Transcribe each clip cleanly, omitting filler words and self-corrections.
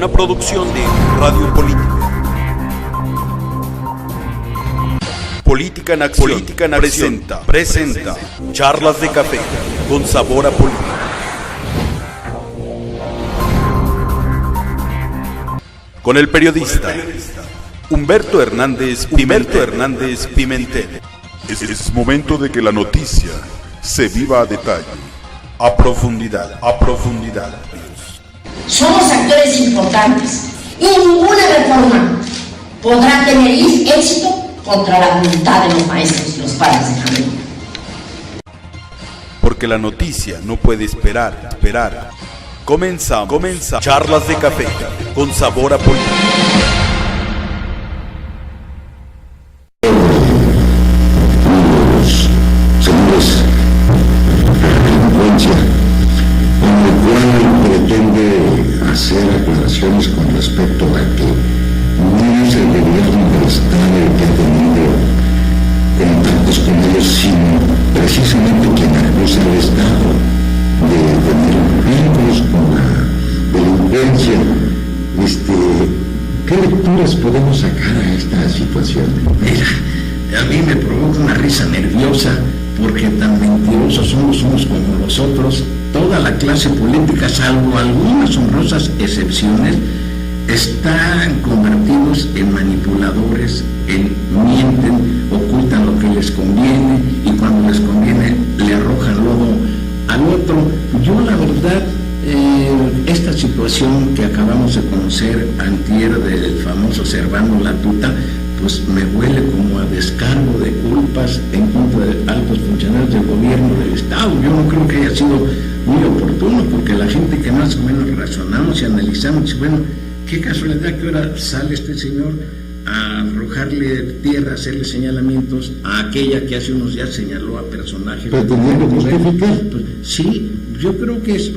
una producción de Radio Política. Política en Acción, presenta Charlas de Café con sabor a política. Con el periodista Humberto Hernández Pimentel. Es momento de que la noticia se viva a detalle, a profundidad. Somos actores importantes y ninguna reforma podrá tener éxito contra la voluntad de los maestros y los padres de familia. Porque la noticia no puede esperar. Comenzamos. Charlas de Café con sabor a política. Señores, delincuencia, en el cual pretende hacer aclaraciones con respecto a que no es el gobierno del Estado el que ha tenido contactos con ellos, sino precisamente quien acusa al Estado de tener vínculos con la delincuencia. ¿Qué lecturas podemos sacar a esta situación? Mira, a mí me provoca una risa nerviosa porque tan mentirosos somos unos como los otros. Toda la clase política, salvo algunas honrosas excepciones, están convertidos en manipuladores, mienten, ocultan lo que les conviene y cuando les conviene le arrojan lodo al otro. Yo la verdad, esta situación que acabamos de conocer antier del famoso Servando la Tuta, pues me huele como a descargo de culpas en contra de altos funcionarios del gobierno del Estado. Yo no creo que haya sido muy oportuno, porque la gente que más o menos razonamos y analizamos, bueno, qué casualidad que ahora sale este señor a arrojarle tierra, hacerle señalamientos a aquella que hace unos días señaló a personajes. ¿Pretendiendo justificar? Pues, sí, yo creo que es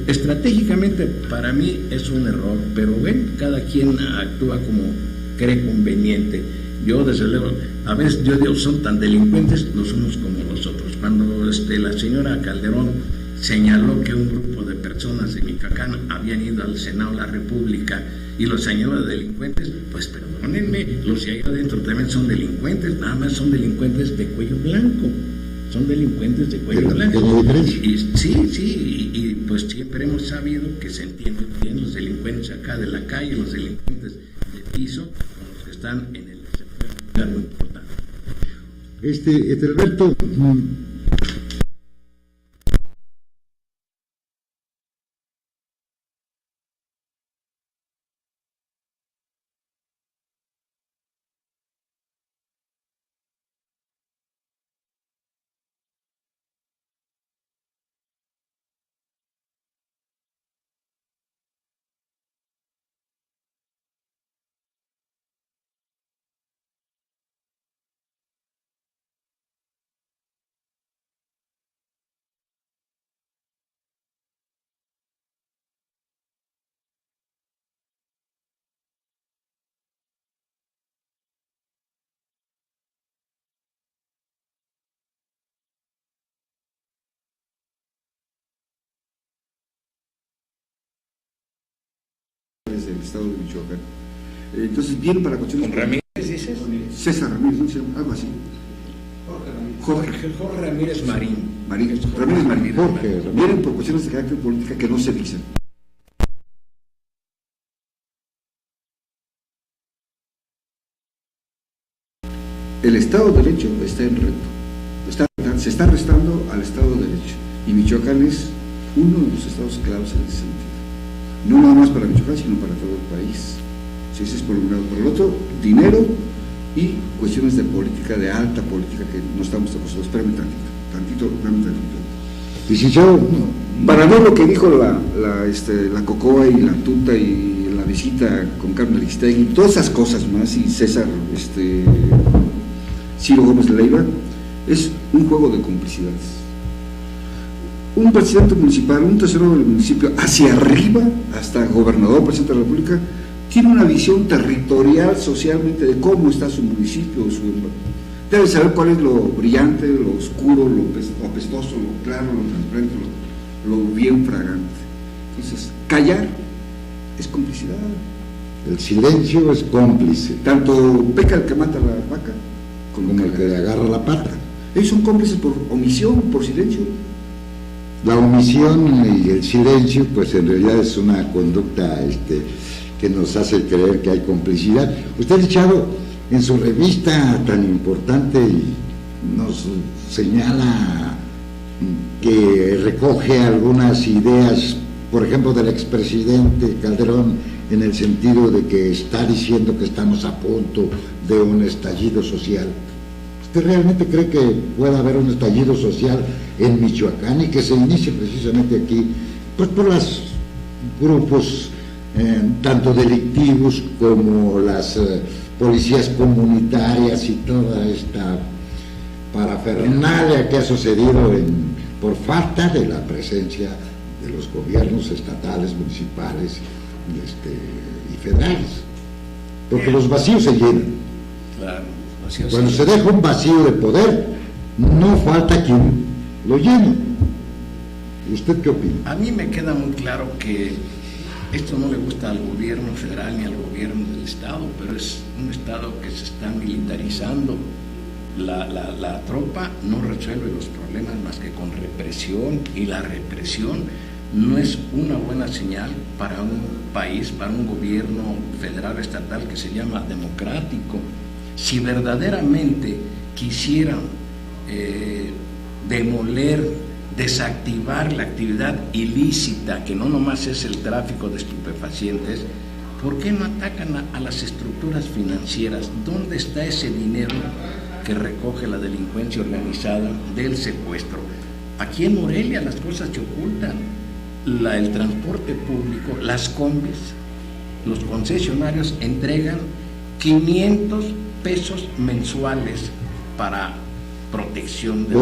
estratégicamente para mí es un error, pero bueno, cada quien actúa como cree conveniente. Yo desde luego, a veces yo digo, son tan delincuentes los unos como los otros. Cuando la señora Calderón señaló que un grupo de personas de Michoacán habían ido al Senado de la República y los señaló de delincuentes, pues perdónenme, los de ahí adentro también son delincuentes, nada más son delincuentes de cuello blanco. Son delincuentes de cuello blanco. Y pues siempre hemos sabido que se entienden bien los delincuentes acá de la calle, los delincuentes de piso, con los que están en el lugar muy importante. Alberto, del estado de Michoacán. Entonces, bien para cuestiones... ¿Con Ramírez dices? César Ramírez, ¿no? Algo así. Jorge Ramírez Marín. Ramírez Marín. Vienen por cuestiones de carácter política que no se dicen. El Estado de Derecho está en reto. Se está restando al Estado de Derecho. Y Michoacán es uno de los estados claves en ese sentido. No nada más para Michoacán, sino para todo el país. Si ese es por un lado. Por el otro, dinero y cuestiones de política, de alta política, que no estamos acostumbrados. Espérame tantito. Licenciado, para ver lo que dijo la Cocoa y la Tuta y la visita con Carmen Aristegui, todas esas cosas más, y César, Ciro Gómez Leiva, es un juego de complicidades. Un presidente municipal, un tesorero del municipio, hacia arriba, hasta gobernador, presidente de la República, tiene una visión territorial, socialmente, de cómo está su municipio. Debe saber cuál es lo brillante, lo oscuro, lo apestoso, lo claro, lo transparente, lo bien fragante. Entonces, callar es complicidad. El silencio es cómplice, Tanto peca el que mata a la vaca como el que le agarra la pata. Ellos son cómplices por omisión, por silencio. La omisión y el silencio, pues en realidad es una conducta que nos hace creer que hay complicidad. Usted, Chavo, en su revista tan importante nos señala que recoge algunas ideas, por ejemplo, del expresidente Calderón, en el sentido de que está diciendo que estamos a punto de un estallido social. ¿Usted realmente cree que pueda haber un estallido social en Michoacán y que se inicie precisamente aquí, pues por los grupos tanto delictivos como las policías comunitarias y toda esta parafernalia que ha sucedido por falta de la presencia de los gobiernos estatales, municipales y federales? Porque los vacíos se llenan. Claro, los vacíos. Cuando se deja un vacío de poder, no falta quien lo llene. ¿Usted qué opina? A mí me queda muy claro que esto no le gusta al gobierno federal ni al gobierno del estado, pero es un estado que se está militarizando. La tropa no resuelve los problemas más que con represión, y la represión no es una buena señal para un país, para un gobierno federal estatal que se llama democrático. Si verdaderamente quisieran demoler, desactivar la actividad ilícita, que no nomás es el tráfico de estupefacientes, ¿por qué no atacan a las estructuras financieras? ¿Dónde está ese dinero que recoge la delincuencia organizada del secuestro? Aquí en Morelia las cosas se ocultan. El transporte público, las combis, los concesionarios entregan 500 pesos mensuales para protección de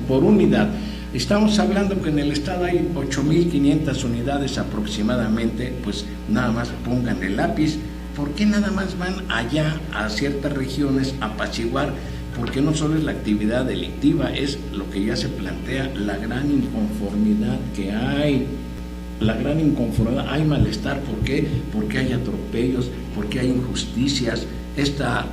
por unidad. Estamos hablando que en el estado hay 8.500 unidades aproximadamente, pues nada más pongan el lápiz. ¿Por qué nada más van allá a ciertas regiones a apaciguar? Porque no solo es la actividad delictiva, es lo que ya se plantea, la gran inconformidad que hay. La gran inconformidad, hay malestar. ¿Por qué? Porque hay atropellos, porque hay injusticias. Esta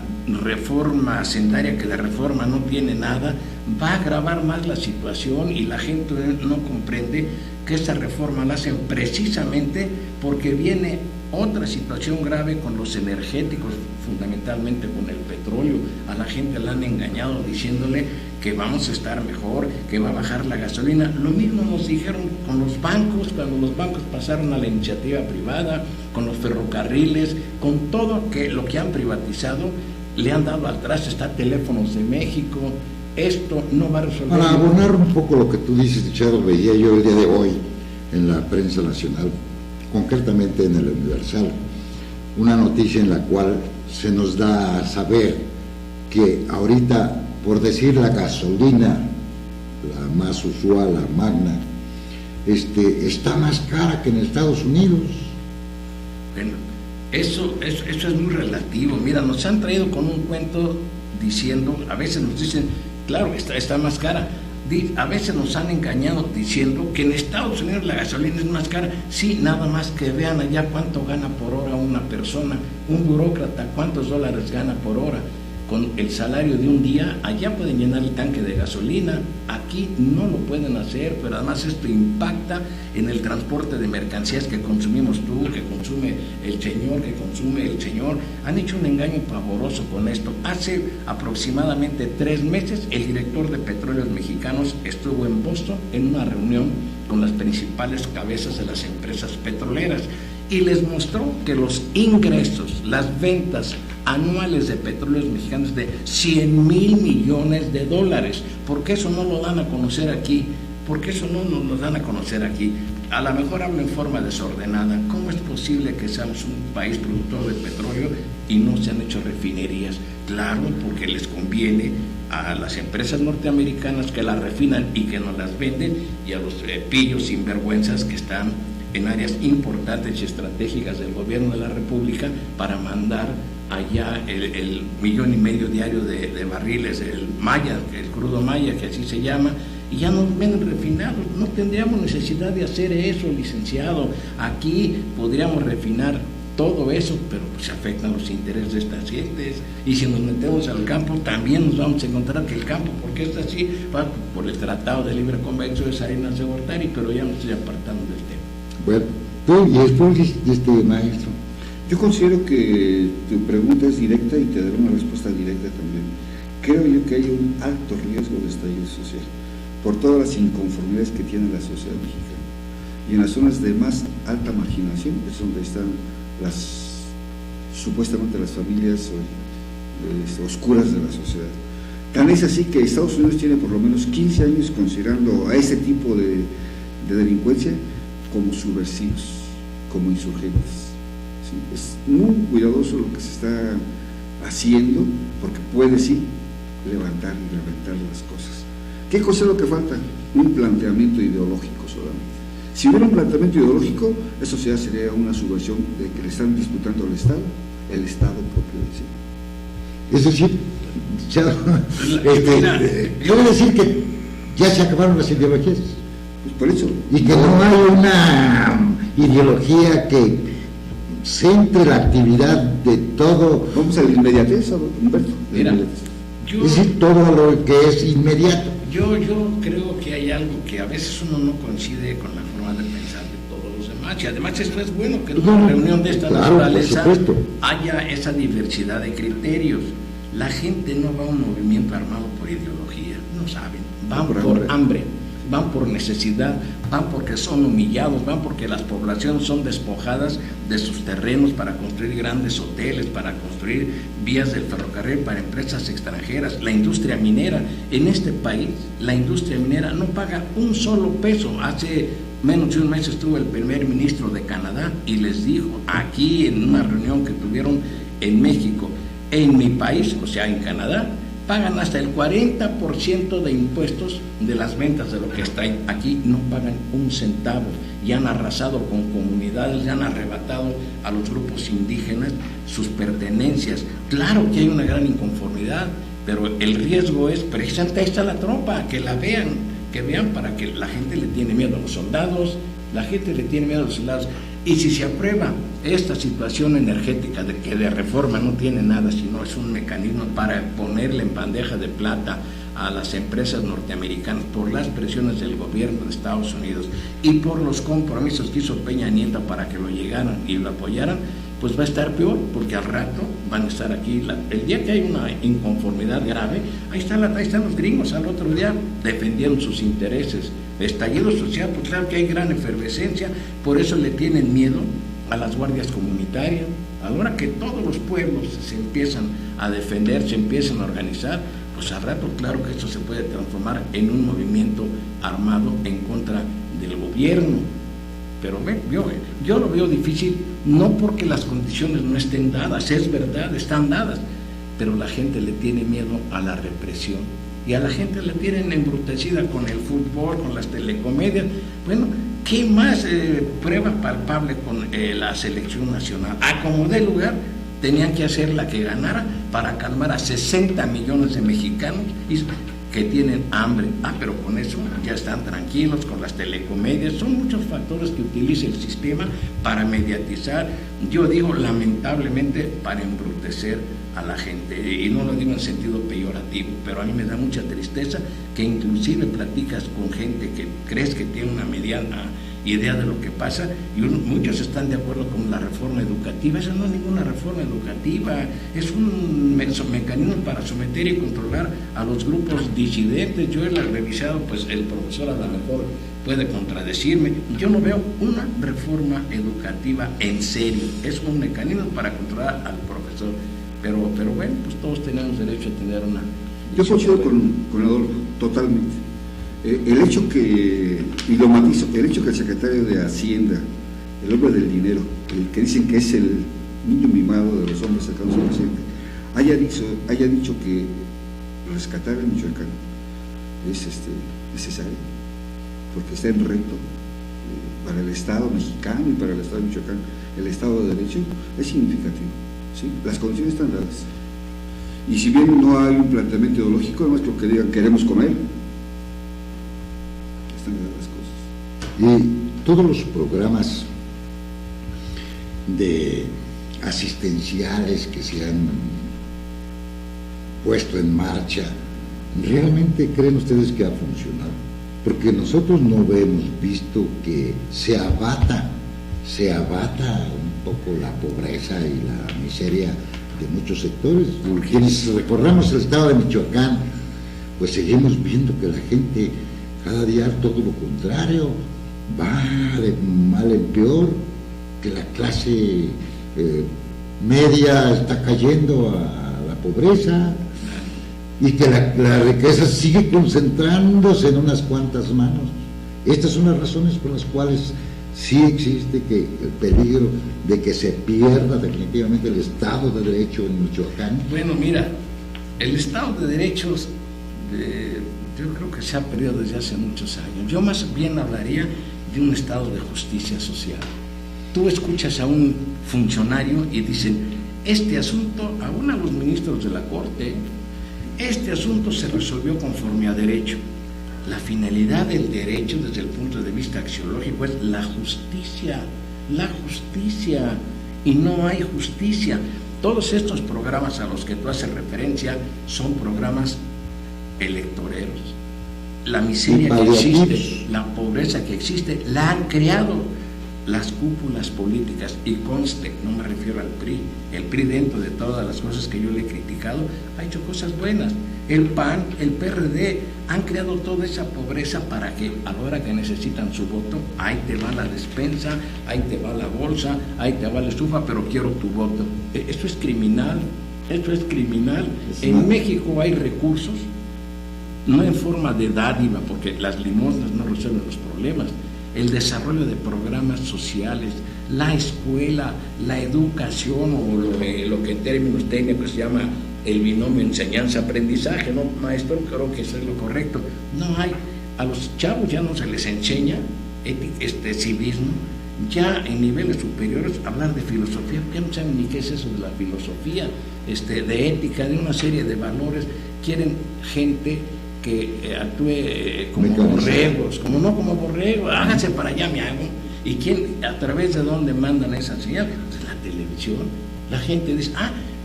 reforma hacendaria, que de reforma no tiene nada, va a agravar más la situación, y la gente no comprende que esta reforma la hacen precisamente porque viene otra situación grave con los energéticos, fundamentalmente con el petróleo. A la gente la han engañado diciéndole que vamos a estar mejor, que va a bajar la gasolina. Lo mismo nos dijeron con los bancos, cuando los bancos pasaron a la iniciativa privada, con los ferrocarriles, con todo lo que han privatizado, le han dado al traste. Está Teléfonos de México. Esto no va a resolver. Para abonar un poco lo que tú dices, Charo, veía yo el día de hoy en la prensa nacional, concretamente en el Universal, una noticia en la cual se nos da a saber que ahorita, por decir la gasolina, la más usual, la magna, está más cara que en Estados Unidos. Bueno, eso es muy relativo. Mira, nos han traído con un cuento diciendo, a veces nos dicen, claro, está más cara. A veces nos han engañado diciendo que en Estados Unidos la gasolina es más cara. Sí, nada más que vean allá cuánto gana por hora una persona, un burócrata, cuántos dólares gana por hora. Con el salario de un día, allá pueden llenar el tanque de gasolina, aquí no lo pueden hacer, pero además esto impacta en el transporte de mercancías que consumimos tú, que consume el señor. Han hecho un engaño pavoroso con esto. Hace aproximadamente 3 meses, el director de Petróleos Mexicanos estuvo en Boston en una reunión con las principales cabezas de las empresas petroleras y les mostró que los ingresos, las ventas anuales de Petróleos Mexicanos de 100,000 millones de dólares. ¿Por qué eso no lo dan a conocer aquí? ¿Por qué eso no nos lo dan a conocer aquí? A lo mejor hablo en forma desordenada. ¿Cómo es posible que seamos un país productor de petróleo y no se han hecho refinerías? Claro, porque les conviene a las empresas norteamericanas que las refinan y que nos las venden, y a los pillos sinvergüenzas que están en áreas importantes y estratégicas del gobierno de la República para mandar allá el 1,5 millones diario de barriles, el Maya, el crudo Maya, que así se llama, y ya nos ven refinados. No tendríamos necesidad de hacer eso, licenciado. Aquí podríamos refinar todo eso, pero pues afectan los intereses de estas gentes, y si nos metemos al campo también nos vamos a encontrar que el campo, porque es así, va por el Tratado de Libre Comercio, es arenas de Gortari, pero ya me estoy apartando del tema. Bueno, tú y el maestro. Yo considero que tu pregunta es directa y te daré una respuesta directa también. Creo yo que hay un alto riesgo de estallido social por todas las inconformidades que tiene la sociedad mexicana, y en las zonas de más alta marginación es donde están supuestamente las familias oscuras de la sociedad. Tan es así que Estados Unidos tiene por lo menos 15 años considerando a ese tipo de delincuencia como subversivos, como insurgentes. ¿Sí? Es muy cuidadoso lo que se está haciendo, porque puede sí levantar y reventar las cosas. ¿Qué cosa es lo que falta? Un planteamiento ideológico solamente. Si hubiera un planteamiento ideológico, eso ya sería una subversión de que le están disputando al Estado, el Estado propio de sí. Es decir, yo voy a decir que ya se acabaron las ideologías. Pues por eso. Y que no hay una ideología que centre la actividad de todo. Vamos a la inmediatez, Humberto. Mira, es decir, todo lo que es inmediato. Yo creo que hay algo que a veces uno no coincide con la forma de pensar de todos los demás, y además esto es bueno, que en una reunión de esta naturaleza haya esa diversidad de criterios. La gente no va a un movimiento armado por ideología, no saben, van por hambre, van por necesidad, van porque son humillados, van porque las poblaciones son despojadas de sus terrenos para construir grandes hoteles, para construir vías del ferrocarril para empresas extranjeras. La industria minera en este país, la industria minera no paga un solo peso. Hace menos de un mes estuvo el primer ministro de Canadá y les dijo aquí en una reunión que tuvieron en México: en mi país, o sea en Canadá, pagan hasta el 40% de impuestos de las ventas de lo que está ahí. Aquí no pagan un centavo, y han arrasado con comunidades, ya han arrebatado a los grupos indígenas sus pertenencias. Claro que hay una gran inconformidad, pero el riesgo es, precisamente ahí está la tropa, que la vean, que vean, para que la gente le tiene miedo a los soldados, la gente le tiene miedo a los soldados. Y si se aprueba esta situación energética, de que de reforma no tiene nada, sino es un mecanismo para ponerle en bandeja de plata a las empresas norteamericanas por las presiones del gobierno de Estados Unidos y por los compromisos que hizo Peña Nieto para que lo llegaran y lo apoyaran, pues va a estar peor, porque al rato van a estar aquí, el día que hay una inconformidad grave, ahí están los gringos al otro día defendiendo sus intereses. Estallido social, pues claro que hay gran efervescencia, por eso le tienen miedo a las guardias comunitarias. Ahora que todos los pueblos se empiezan a defender, se empiezan a organizar, pues al rato claro que esto se puede transformar en un movimiento armado en contra del gobierno. Pero yo lo veo difícil, no porque las condiciones no estén dadas, es verdad, están dadas, pero la gente le tiene miedo a la represión, y a la gente la tienen embrutecida con el fútbol, con las telecomedias. Bueno, ¿qué más prueba palpable con la selección nacional? A como dé lugar, tenían que hacer la que ganara para calmar a 60 millones de mexicanos que tienen hambre. Pero con eso ya están tranquilos, con las telecomedias. Son muchos factores que utiliza el sistema para mediatizar, yo digo lamentablemente, para embrutecer a la gente, y no lo digo en sentido peyorativo, pero a mí me da mucha tristeza que inclusive platicas con gente que crees que tiene una mediana idea de lo que pasa, y muchos están de acuerdo con la reforma educativa. Esa no es ninguna reforma educativa, es un mecanismo para someter y controlar a los grupos disidentes. Yo he revisado, pues el profesor a lo mejor puede contradecirme, yo no veo una reforma educativa en serio, es un mecanismo para controlar al profesor. Pero bueno, pues todos tenemos derecho a tener una... Yo coincido con Adolfo totalmente. El hecho que, y lo matizo, el hecho que el secretario de Hacienda, el hombre del dinero, el que dicen que es el niño mimado de los hombres cercanos al presidente, haya dicho que rescatar el Michoacán es necesario, porque está en reto para el Estado mexicano y para el Estado de Michoacán. El Estado de Derecho es significativo. ¿Sí? Las condiciones están dadas, y si bien no hay un planteamiento ideológico, además lo que digan queremos comer, Y todos los programas de asistenciales que se han puesto en marcha, ¿realmente creen ustedes que ha funcionado? Porque nosotros no hemos visto que se abata un poco la pobreza y la miseria de muchos sectores. Quienes recorramos el estado de Michoacán, pues seguimos viendo que la gente cada día todo lo contrario, va de mal en peor, que la clase media está cayendo a la pobreza y que la riqueza sigue concentrándose en unas cuantas manos. Estas son las razones por las cuales sí existe el peligro de que se pierda definitivamente el Estado de Derecho en Michoacán. Bueno, mira, el Estado de Derechos yo creo que se ha perdido desde hace muchos años. Yo más bien hablaría de un Estado de justicia social. Tú escuchas a un funcionario y dicen, este asunto, aún a los ministros de la Corte, este asunto se resolvió conforme a derecho. La finalidad del derecho desde el punto de vista axiológico es la justicia, y no hay justicia. Todos estos programas a los que tú haces referencia son programas electoreros. La miseria que existe, la pobreza que existe, la han creado las cúpulas políticas, y conste, no me refiero al PRI. El PRI, dentro de todas las cosas que yo le he criticado, ha hecho cosas buenas. El PAN, el PRD han creado toda esa pobreza para que a la hora que necesitan su voto, ahí te va la despensa, ahí te va la bolsa, ahí te va la estufa, pero quiero tu voto. Esto es criminal, En México hay recursos, no en forma de dádiva, porque las limosnas no resuelven los problemas. El desarrollo de programas sociales, la escuela, la educación, o lo que en términos técnicos se llama el binomio enseñanza-aprendizaje, ¿no, maestro? Creo que eso es lo correcto. No hay, a los chavos ya no se les enseña civismo, ya en niveles superiores hablar de filosofía, ya no saben ni qué es eso de la filosofía, de ética, de una serie de valores. Quieren gente que actúe como borregos, como borregos, háganse para allá, me hago. ¿Y quién, a través de dónde mandan esa señal? Pues la televisión. La gente dice,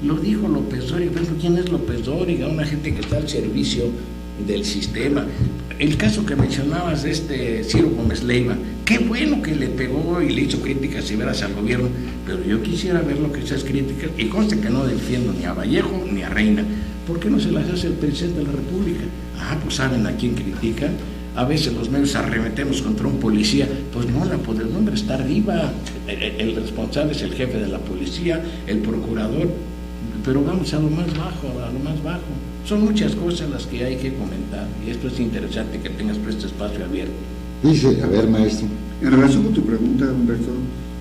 lo dijo López Dóriga. Pero ¿quién es López Dóriga? Una gente que está al servicio del sistema. El caso que mencionabas de Ciro Gómez Leiva, qué bueno que le pegó y le hizo críticas severas al gobierno, pero yo quisiera ver lo que esas críticas, y conste que no defiendo ni a Vallejo ni a Reina. ¿Por qué no se las hace el presidente de la República? Pues saben a quién critican. A veces los medios arremetemos contra un policía, pues no, el nombre está arriba, el responsable es el jefe de la policía, el procurador, pero vamos a lo más bajo. Son muchas cosas las que hay que comentar, y esto es interesante que tengas este espacio abierto. Dice, a ver, maestro. En relación con tu pregunta, Humberto,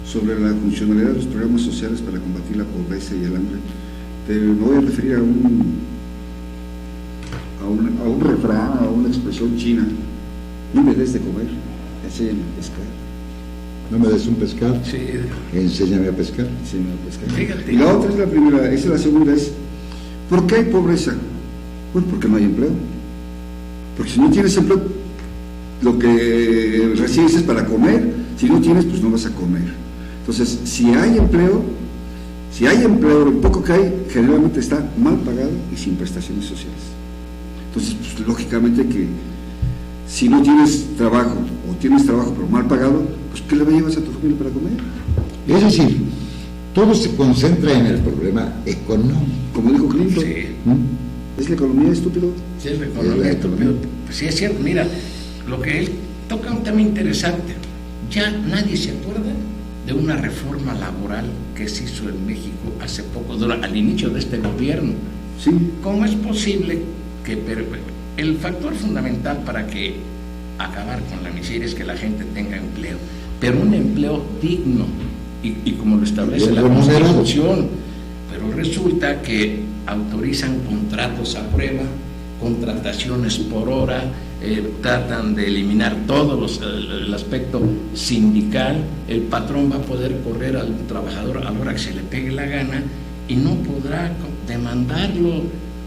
sobre la funcionalidad de los programas sociales para combatir la pobreza y el hambre, me voy a referir a un refrán, a una expresión china: no me des de comer, enséñame a pescar. No me des un pescado, sí. Enséñame a pescar. Fíjate. Y la otra es la primera, la segunda es: ¿por qué hay pobreza? Pues porque no hay empleo. Porque si no tienes empleo, lo que recibes es para comer. Si no tienes, pues no vas a comer. Entonces, si hay empleo, el poco que hay generalmente está mal pagado y sin prestaciones sociales. Entonces, pues, lógicamente que si no tienes trabajo, o tienes trabajo pero mal pagado, pues ¿qué le llevas a tu familia para comer? Es decir, todo se concentra en el problema económico. Como dijo Clinton, sí. ¿Es la economía, estúpido? Sí, es la economía, estúpido. Pues sí, es cierto. Mira, lo que él toca un tema interesante. Ya nadie se acuerda de una reforma laboral que se hizo en México hace poco, al inicio de este gobierno. Sí. ¿Cómo es posible que el factor fundamental para que acabar con la miseria es que la gente tenga empleo, pero un empleo digno y como lo establece la Constitución? Pero resulta que autorizan contratos a prueba, contrataciones por hora, tratan de eliminar todo el aspecto sindical. El patrón va a poder correr al trabajador a la hora que se le pegue la gana y no podrá demandarlo.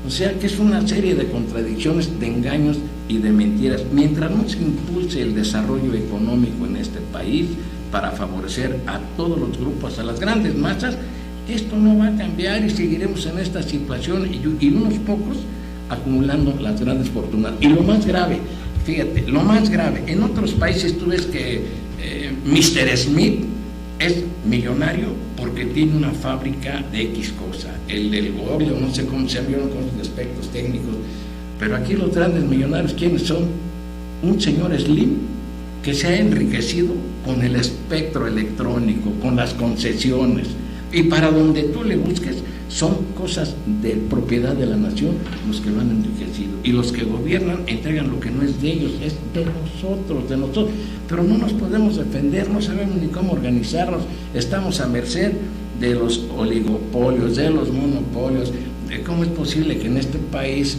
O sea que es una serie de contradicciones, de engaños y de mentiras. Mientras no se impulse el desarrollo económico en este país para favorecer a todos los grupos, a las grandes masas, esto no va a cambiar y seguiremos en esta situación y unos pocos acumulando las grandes fortunas. Y lo más grave, fíjate, lo más grave, en otros países tú ves que Mr. Smith es millonario porque tiene una fábrica de X cosa, el del Google, no sé cómo se llamaron con los aspectos técnicos, pero aquí los grandes millonarios, ¿quiénes son? Un señor Slim que se ha enriquecido con el espectro electrónico, con las concesiones, y para donde tú le busques son cosas de propiedad de la nación los que lo han enriquecido, y los que gobiernan entregan lo que no es de ellos, es de nosotros, pero no nos podemos defender, no sabemos ni cómo organizarnos, estamos a merced de los oligopolios, de los monopolios. ¿Cómo es posible que en este país,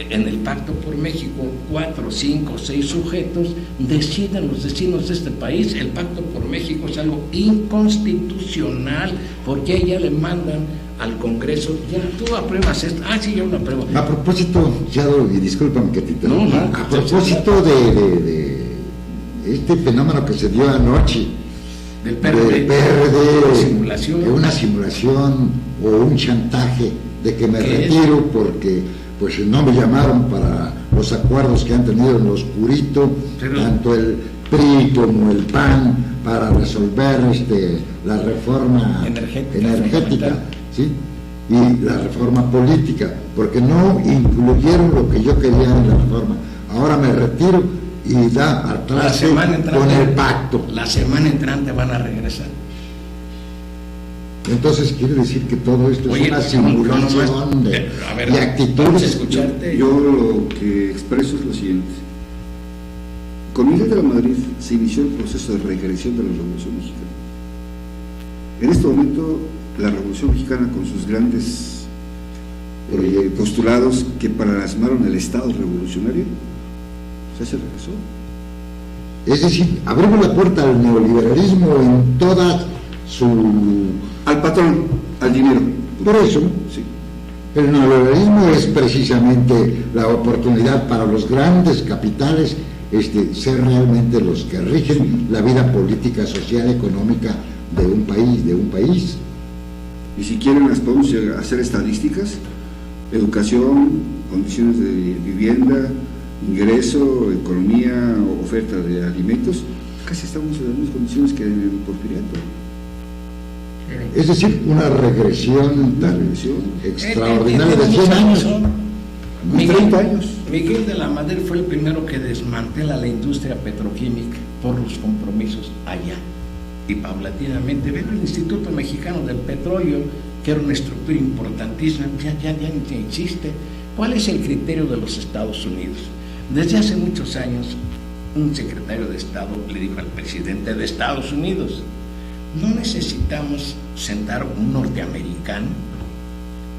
en el Pacto por México, 4, 5, 6 sujetos decidan los destinos de este país? El Pacto por México es algo inconstitucional, porque ya le mandan al Congreso, ya tú apruebas esto, sí, yo lo apruebo. A propósito, Chado, y discúlpame que te interrumpa, a propósito de este fenómeno que se dio anoche, del PRD, de una simulación o un chantaje de que me retiro porque pues no me llamaron para los acuerdos que han tenido en lo oscurito, tanto el PRI como el PAN, para resolver la reforma energética, ¿sí? Y la reforma política, porque no incluyeron lo que yo quería en la reforma. Ahora me retiro y da atrás con el pacto. La semana entrante van a regresar. Entonces quiere decir que todo esto es una simulación de actitudes. Yo lo que expreso es lo siguiente. Con Miguel de la Madrid se inició el proceso de regresión de la Revolución Mexicana. En este momento la Revolución Mexicana, con sus grandes postulados que plasmaron el Estado revolucionario, ya se regresó. Es decir, abrimos la puerta al neoliberalismo en toda su... Al patrón, al dinero. Por eso, sí. El neoliberalismo es precisamente la oportunidad para los grandes capitales ser realmente los que rigen la vida política, social, económica de un país. Y si quieren las podemos hacer estadísticas: educación, condiciones de vivienda, ingreso, economía, oferta de alimentos. Casi estamos en las mismas condiciones que en el Porfiriato. Es decir, una regresión tan extraordinaria de 100 años. 30 años. Miguel de la Madrid fue el primero que desmantela la industria petroquímica por los compromisos allá. Y paulatinamente, ven el Instituto Mexicano del Petróleo, que era una estructura importantísima, ya ni existe. ¿Cuál es el criterio de los Estados Unidos? Desde hace muchos años, un secretario de Estado le dijo al presidente de Estados Unidos: no necesitamos sentar un norteamericano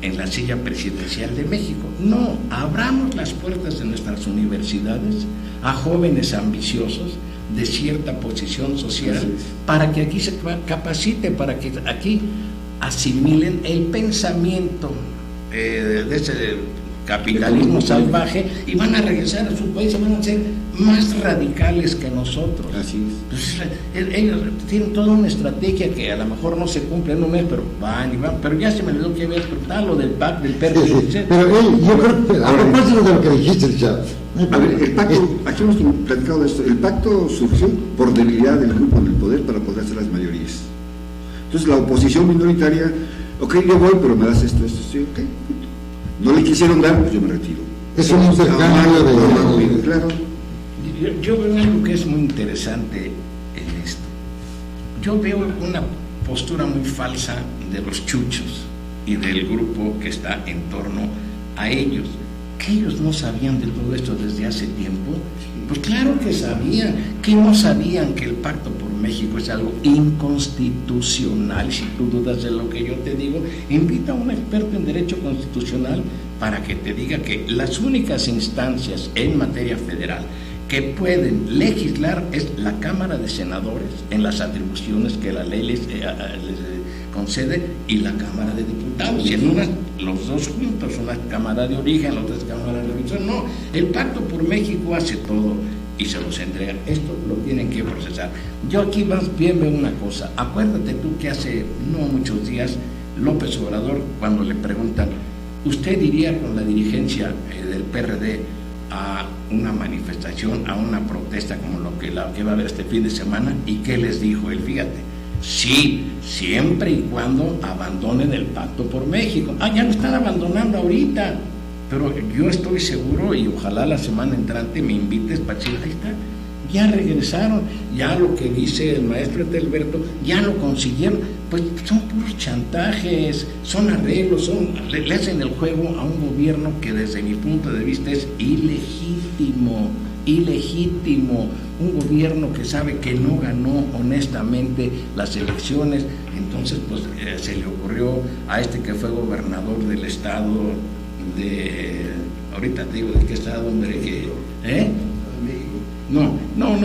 en la silla presidencial de México. No, abramos las puertas de nuestras universidades a jóvenes ambiciosos de cierta posición social, para que aquí se capacite, para que aquí asimilen el pensamiento de ese capitalismo salvaje, y van a regresar a su país y van a ser más radicales que nosotros. Así es. Pues, ellos tienen toda una estrategia que a lo mejor no se cumple en un mes, pero van y van. Pero ya se me olvidó que había explotado lo del pacto del PRD. Sí. Pero yo creo que, a propósito de lo que dijiste, Chávez. A ver, el pacto, aquí hemos platicado de esto, el pacto surgió por debilidad del grupo en el poder para poder hacer las mayorías. Entonces la oposición minoritaria, ok, yo voy, pero me das esto, sí, ok. No le quisieron dar, pues yo me retiro. Es un intercambio de... Claro. Yo veo algo que es muy interesante en esto. Yo veo una postura muy falsa de los chuchos y del grupo que está en torno a ellos. ¿Que ellos no sabían de todo esto desde hace tiempo? Pues claro que sabían. ¿Que no sabían que el Pacto por México es algo inconstitucional? Si tú dudas de lo que yo te digo, invita a un experto en derecho constitucional para que te diga que las únicas instancias en materia federal que pueden legislar es la Cámara de Senadores en las atribuciones que la ley les concede y la Cámara de Diputados, y en los dos juntos, una Cámara de Origen, la otra es Cámara de Revisión. No, el Pacto por México hace todo y se los entrega. Esto lo tienen que procesar. Yo aquí más bien veo una cosa. Acuérdate tú que hace no muchos días López Obrador, cuando le preguntan, ¿usted iría con la dirigencia del PRD a una manifestación, a una protesta como la que va a haber este fin de semana? ¿Y qué les dijo él? Fíjate, sí, siempre y cuando abandonen el Pacto por México. Ya lo están abandonando ahorita, pero yo estoy seguro, y ojalá la semana entrante me invites para decir, ahí está, ya regresaron, ya lo que dice el maestro Etelberto, ya lo consiguieron. Pues son puros chantajes, son arreglos, le hacen el juego a un gobierno que desde mi punto de vista es ilegítimo, un gobierno que sabe que no ganó honestamente las elecciones. Entonces pues se le ocurrió a este que fue gobernador del estado de, ahorita te digo de qué estado, hombre, No,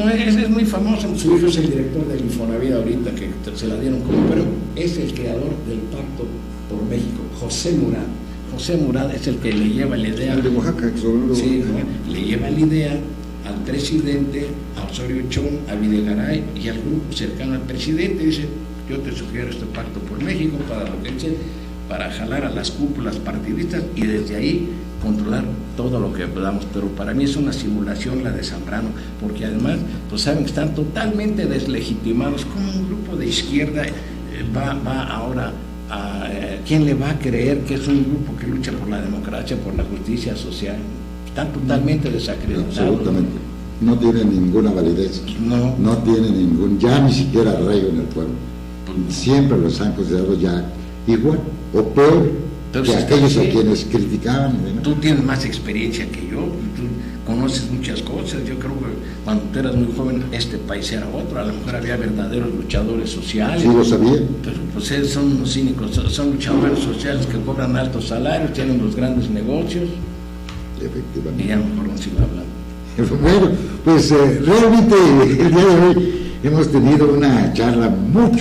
es muy famoso. Su hijo es el director del Infonavit ahorita, que se la dieron como, pero es el creador del Pacto por México, José Murat. José Murat es el que le lleva la idea. El de Oaxaca, sí, le lleva la idea al presidente, a Osorio Chong, a Videgaray y al grupo cercano al presidente. Dice, yo te sugiero este Pacto por México para lo que echen, para jalar a las cúpulas partidistas y desde ahí controlar todo lo que podamos. Pero para mí es una simulación la de Zambrano, porque además pues saben que están totalmente deslegitimados. Como un grupo de izquierda va ahora a ¿quién le va a creer que es un grupo que lucha por la democracia, por la justicia social? Están totalmente desacreditados. Absolutamente, no tienen ninguna validez, no tienen ningún, ya ni siquiera arraigo en el pueblo. Siempre los han considerado ya igual o peor que aquellos a quienes criticaban. Tú tienes más experiencia que yo, tú conoces muchas cosas. Yo creo que cuando tú eras muy joven este país era otro, a lo mejor había verdaderos luchadores sociales. Sí, lo sabía. Pero pues son unos cínicos, son luchadores sociales que cobran altos salarios, tienen los grandes negocios. Efectivamente. Y ya mejor no sigo hablando. Bueno, pues realmente el día de hoy hemos tenido una charla muy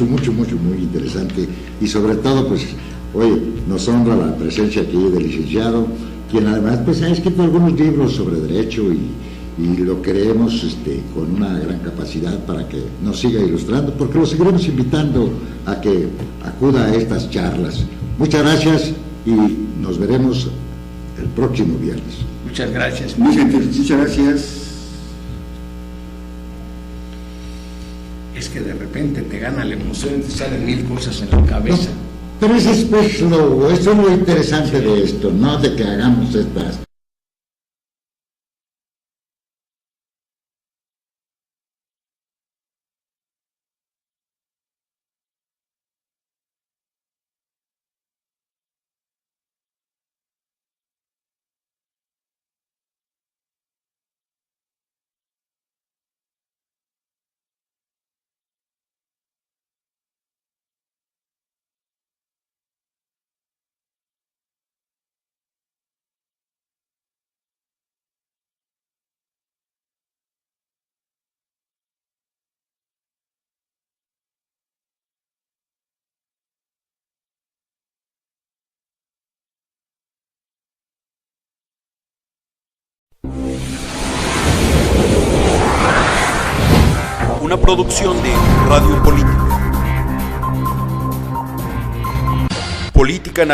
interesante y sobre todo pues hoy nos honra la presencia aquí del licenciado, quien además pues ha escrito algunos libros sobre derecho y lo creemos con una gran capacidad para que nos siga ilustrando, porque lo seguiremos invitando a que acuda a estas charlas. Muchas gracias y nos veremos el próximo viernes. Muchas gracias. Muchas gracias. Es que de repente te gana la emoción y te salen mil cosas en la cabeza. No, pero eso es lo interesante de esto, no de que hagamos estas Una producción de Radio Política. Política en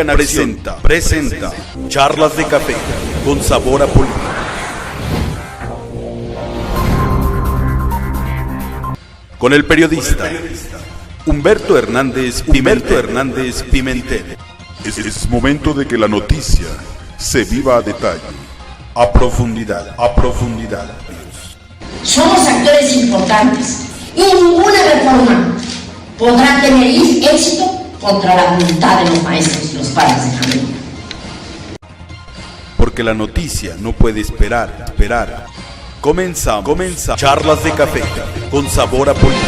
Acción. Presenta Charlas de Café con sabor a política. Con el periodista Humberto Hernández Pimentel. Es momento de que la noticia se viva a detalle. A profundidad. Somos actores importantes y ninguna reforma podrá tener éxito contra la voluntad de los maestros y los padres de familia. Porque la noticia no puede esperar. Comenzamos. Charlas de Café con sabor a política.